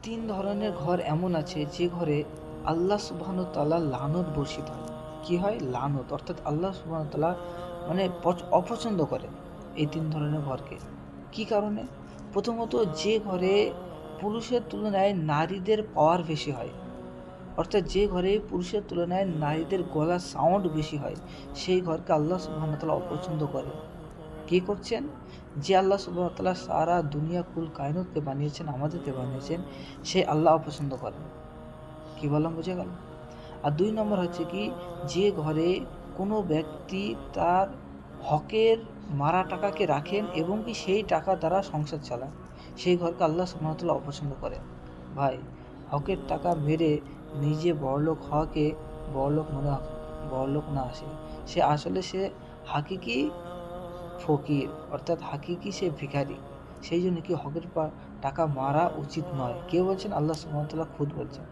তিন ধরনের ঘর এমন আছে যে ঘরে আল্লাহ সুবহানাহু ওয়া তাআলা লানত বর্ষিত হয়। কি হয়? লানত, অর্থাৎ আল্লাহ সুবহানাহু ওয়া তাআলা মানে অপছন্দ করেন এই তিন ধরনের ঘরকে। কি কারণে? প্রথমত, যে ঘরে পুরুষের তুলনায় নারীদের পাওয়ার বেশি হয়, অর্থাৎ যে ঘরে পুরুষের তুলনায় নারীদের গলার সাউন্ড বেশি হয়, সেই ঘরকে আল্লাহ সুবহানাহু ওয়া তাআলা অপছন্দ করেন। কে করছেন? যে আল্লাহ সুবহানাহু ওয়া তাআলা সারা দুনিয়া কুল কায়নাতকে বানিয়েছেন, আমাদেরকে বানিয়েছেন, সে আল্লাহ অপছন্দ করেন। কি বললাম, বোঝা গেল? আর ২ নম্বর হচ্ছে কি, যে ঘরে কোনো ব্যক্তি তার হকের মারা টাকাকে রাখেন এবং কি সেই টাকা দ্বারা সংসার চালান, সেই ঘরকে আল্লাহ সুবহানাহু ওয়া তাআলা অপছন্দ করেন। ভাই, হকের টাকা মেরে নিজে বড়লোক হওয়াকে বড়লোক না আসে, সে আসলে হাকিকি ফকির, অর্থাৎ হাকিকি সে ভিখারি। সেই জন্য কি হকের টাকা মারা উচিত নয়। কে বলছেন? আল্লাহ সুবহানাহু ওয়া তাআলা খুদ বলছেন।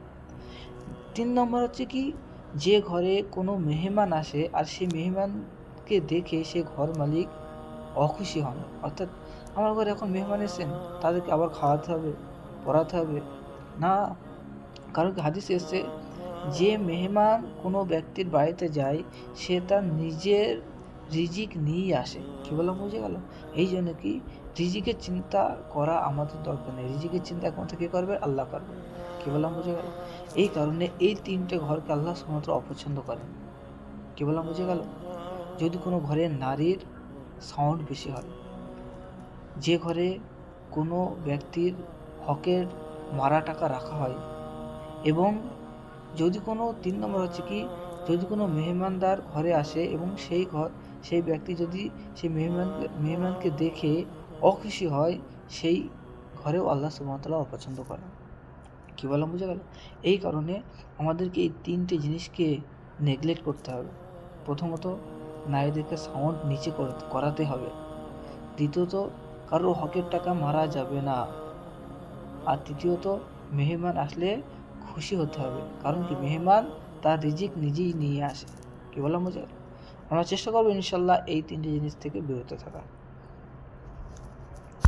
৩ নম্বর হচ্ছে কি, যে ঘরে কোনো মেহমান আসে আর সেই মেহমানকে দেখে সে ঘর মালিক অখুশি হন, অর্থাৎ আমার ঘরে এখন মেহমান এসেছেন, তাদেরকে আবার খাওয়াতে হবে, পড়াতে হবে না। কারণ কি হাদিসে এসেছে, যে মেহমান কোনো ব্যক্তির বাড়িতে যায় সে তার নিজের রিজিক নিয়েই আসে। কি বললাম, বুঝে গেল? এই জন্য কি রিজিকের চিন্তা করা আমাদের দরকার নেই, রিজিকের চিন্তা একমাত্র কে করবে? আল্লাহ করবে। কি বললাম, বুঝে গেল? এই কারণে এই তিনটে ঘরকে আল্লাহ সুবহানাহু ওয়া তাআলা অপছন্দ করেন। কি বললাম, বুঝে গেল? যদি কোনো ঘরে নারীর সাউন্ড বেশি হয়, যে ঘরে কোনো ব্যক্তির হকের মারা টাকা রাখা হয়, এবং যদি কোনো ৩ নম্বর হচ্ছে কি, যদি কোনো মেহমানদার ঘরে আসে এবং সেই ব্যক্তি যদি সেই মেহমানকে দেখে অখুশি হয়, সেই ঘরেও আল্লাহ সুবহানাহু ওয়া তাআলা অপছন্দ করেন। কি বললাম, বুঝে গেল? এই কারণে আমাদেরকে এই ৩টে জিনিসকে নেগলেক্ট করতে হবে। প্রথমত, নারীদেরকে সাউন্ড নিচে করাতে হবে। দ্বিতীয়ত, কারোর হকের টাকা মারা যাবে না। আর তৃতীয়ত, মেহমান আসলে খুশি হতে হবে। কারণ কি, মেহমান তার রিজিক নিজেই নিয়ে আসে। কি বললাম, বুঝে গেল? আমরা চেষ্টা করবো ইনশাল্লাহ এই ৩টে জিনিস থেকে বিরত থাকা।